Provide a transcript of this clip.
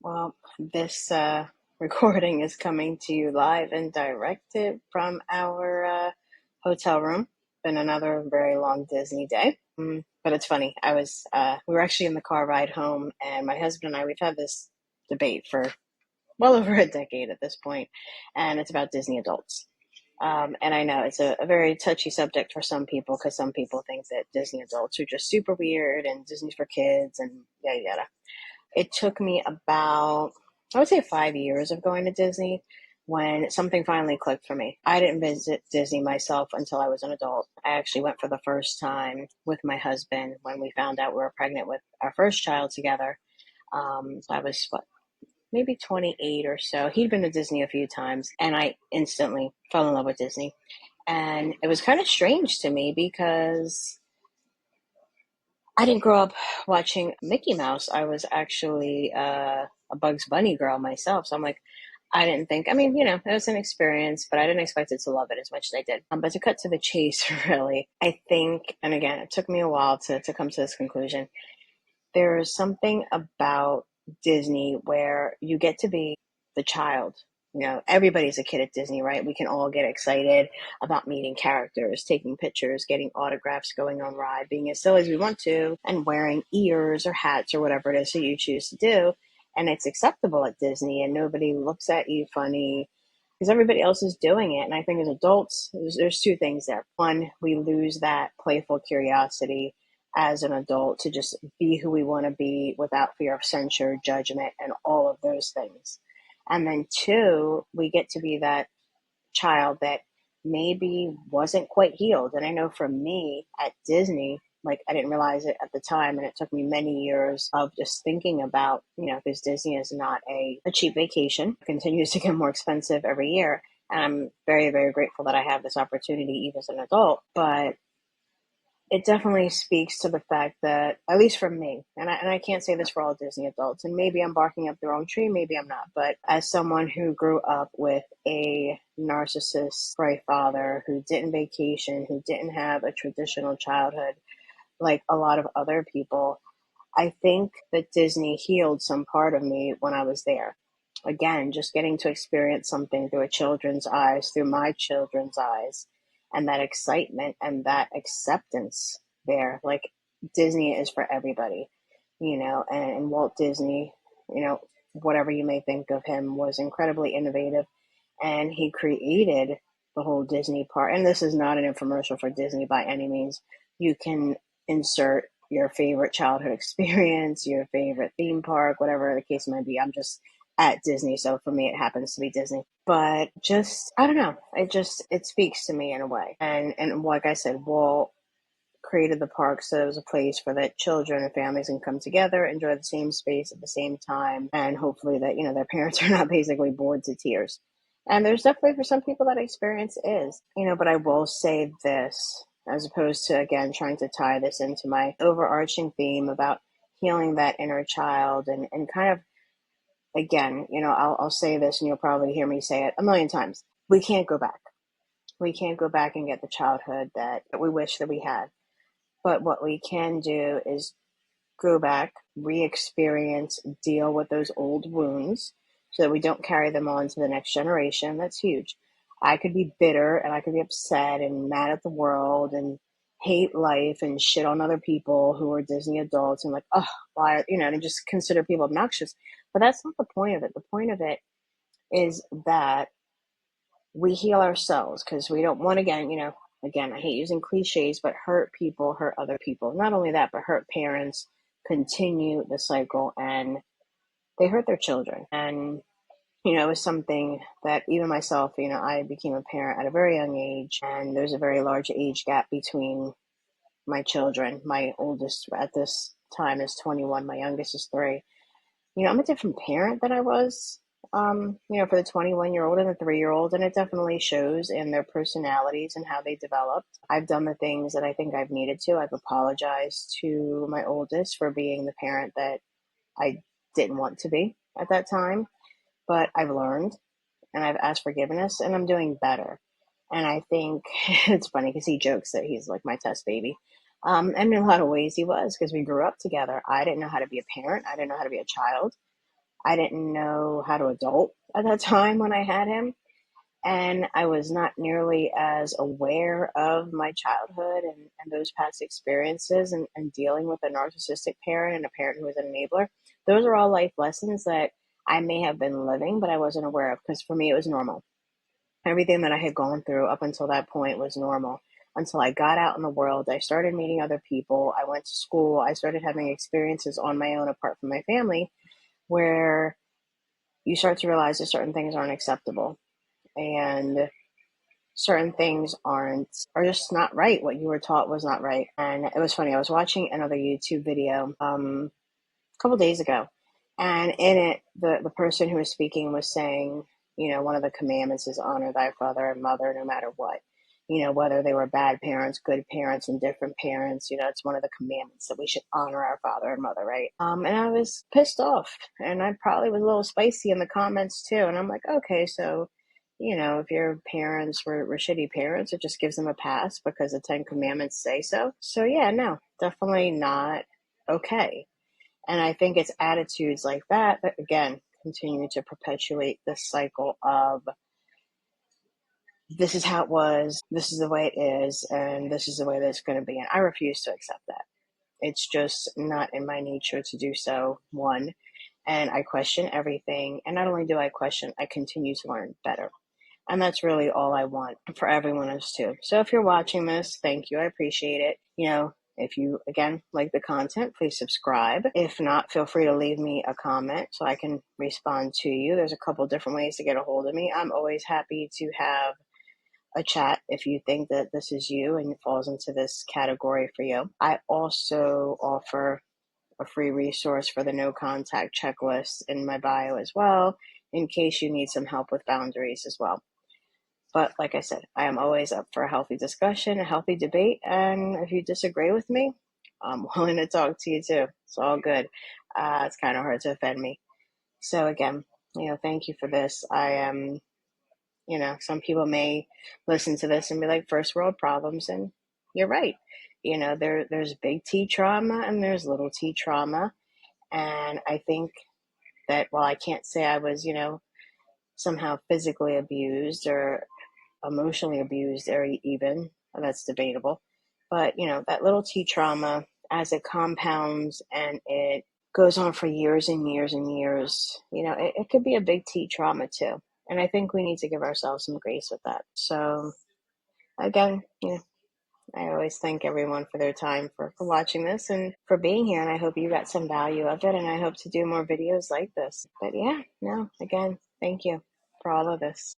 Well, this recording is coming to you live and directed from our hotel room. Been another very long Disney day. But it's funny. We were actually in the car ride home, and my husband and I, we've had this debate for well over a decade at this point, and it's about Disney adults. And I know it's a very touchy subject for some people because some people think that Disney adults are just super weird and Disney's for kids and yada yada. It took me about, I would say, 5 years of going to Disney when something finally clicked for me. I didn't visit Disney myself until I was an adult. I actually went for the first time with my husband when we found out we were pregnant with our first child together. I was, maybe 28 or so. He'd been to Disney a few times, and I instantly fell in love with Disney. And it was kind of strange to me because I didn't grow up watching Mickey Mouse. I was actually a Bugs Bunny girl myself. So I'm like, I didn't think, I mean, it was an experience, but I didn't expect it to love it as much as I did. But to cut to the chase, really, I think, and again, it took me a while to come to this conclusion. There is something about Disney where you get to be the child. Everybody's a kid at Disney, right? We can all get excited about meeting characters, taking pictures, getting autographs, going on ride, being as silly as we want to, and wearing ears or hats or whatever it is that you choose to do. And it's acceptable at Disney, and nobody looks at you funny because everybody else is doing it. And I think as adults, there's two things there. One, we lose that playful curiosity as an adult to just be who we want to be without fear of censure, judgment, and all of those things. And then two, we get to be that child that maybe wasn't quite healed. And I know for me at Disney, like I didn't realize it at the time, and it took me many years of just thinking about, because Disney is not a cheap vacation, it continues to get more expensive every year. And I'm very, very grateful that I have this opportunity even as an adult. But it definitely speaks to the fact that, at least for me, and I can't say this for all Disney adults, and maybe I'm barking up the wrong tree, maybe I'm not, but as someone who grew up with a narcissist spray father who didn't vacation, who didn't have a traditional childhood like a lot of other people, I think that Disney healed some part of me when I was there. Again, just getting to experience something through a children's eyes, through my children's eyes, and that excitement and that acceptance there. Like Disney is for everybody, and Walt Disney, whatever you may think of him, was incredibly innovative, and he created the whole Disney part. And this is not an infomercial for Disney by any means. You can insert your favorite childhood experience, your favorite theme park, whatever the case might be. I'm just at Disney, so for me it happens to be Disney. But just I don't know, it speaks to me in a way. And like I said, Walt created the park so it was a place for that children and families can come together, enjoy the same space at the same time, and hopefully that their parents are not basically bored to tears. And there's definitely for some people that experience is, but I will say this, as opposed to again trying to tie this into my overarching theme about healing that inner child and kind of again, I'll say this and you'll probably hear me say it a million times. We can't go back. We can't go back and get the childhood that we wish that we had. But what we can do is go back, re-experience, deal with those old wounds so that we don't carry them on to the next generation. That's huge. I could be bitter and I could be upset and mad at the world and hate life and shit on other people who are Disney adults and like, oh, why, and just consider people obnoxious. But that's not the point of it. The point of it is that we heal ourselves because we don't want, again, I hate using cliches, but hurt people, hurt other people. Not only that, but hurt parents, continue the cycle, and they hurt their children. And, it was something that even myself, I became a parent at a very young age, and there's a very large age gap between my children. My oldest at this time is 21, my youngest is 3. I'm a different parent than I was, for the 21-year-old and the 3-year-old, and it definitely shows in their personalities and how they developed. I've done the things that I think I've needed to. I've apologized to my oldest for being the parent that I didn't want to be at that time, but I've learned and I've asked forgiveness and I'm doing better. And I think it's funny because he jokes that he's like my test baby. And in a lot of ways he was because we grew up together. I didn't know how to be a parent. I didn't know how to be a child. I didn't know how to adult at that time when I had him. And I was not nearly as aware of my childhood and those past experiences and dealing with a narcissistic parent and a parent who was an enabler. Those are all life lessons that I may have been living, but I wasn't aware of because for me it was normal. Everything that I had gone through up until that point was normal. Until I got out in the world, I started meeting other people. I went to school. I started having experiences on my own apart from my family where you start to realize that certain things aren't acceptable and certain things are just not right. What you were taught was not right. And it was funny. I was watching another YouTube video a couple days ago, and in it, the person who was speaking was saying, one of the commandments is honor thy father and mother, no matter what. Whether they were bad parents, good parents, indifferent parents, it's one of the commandments that we should honor our father and mother, right? And I was pissed off, and I probably was a little spicy in the comments too. And I'm like, okay, so if your parents were shitty parents, it just gives them a pass because the Ten Commandments say so. So, yeah, no, definitely not okay. And I think it's attitudes like that that, again, continue to perpetuate this cycle of this is how it was, this is the way it is, and this is the way that it's going to be. And I refuse to accept that. It's just not in my nature to do so, one. And I question everything. And not only do I question, I continue to learn better. And that's really all I want for everyone else too. So if you're watching this, thank you. I appreciate it. If you, again, like the content, please subscribe. If not, feel free to leave me a comment so I can respond to you. There's a couple different ways to get a hold of me. I'm always happy to have a chat if you think that this is you and it falls into this category for you. I also offer a free resource for the no contact checklist in my bio as well, in case you need some help with boundaries as well. But like I said, I am always up for a healthy discussion, a healthy debate. And if you disagree with me, I'm willing to talk to you too. It's all good. It's kind of hard to offend me. So again, thank you for this. I am, some people may listen to this and be like first world problems. And you're right. There's big T trauma and there's little T trauma. And I think that while I can't say I was, somehow physically abused or emotionally abused or even, that's debatable. But, that little T trauma, as it compounds and it goes on for years and years and years, it could be a big T trauma too. And I think we need to give ourselves some grace with that. So again, I always thank everyone for their time for watching this and for being here. And I hope you got some value of it. And I hope to do more videos like this. But yeah, no, again, thank you for all of this.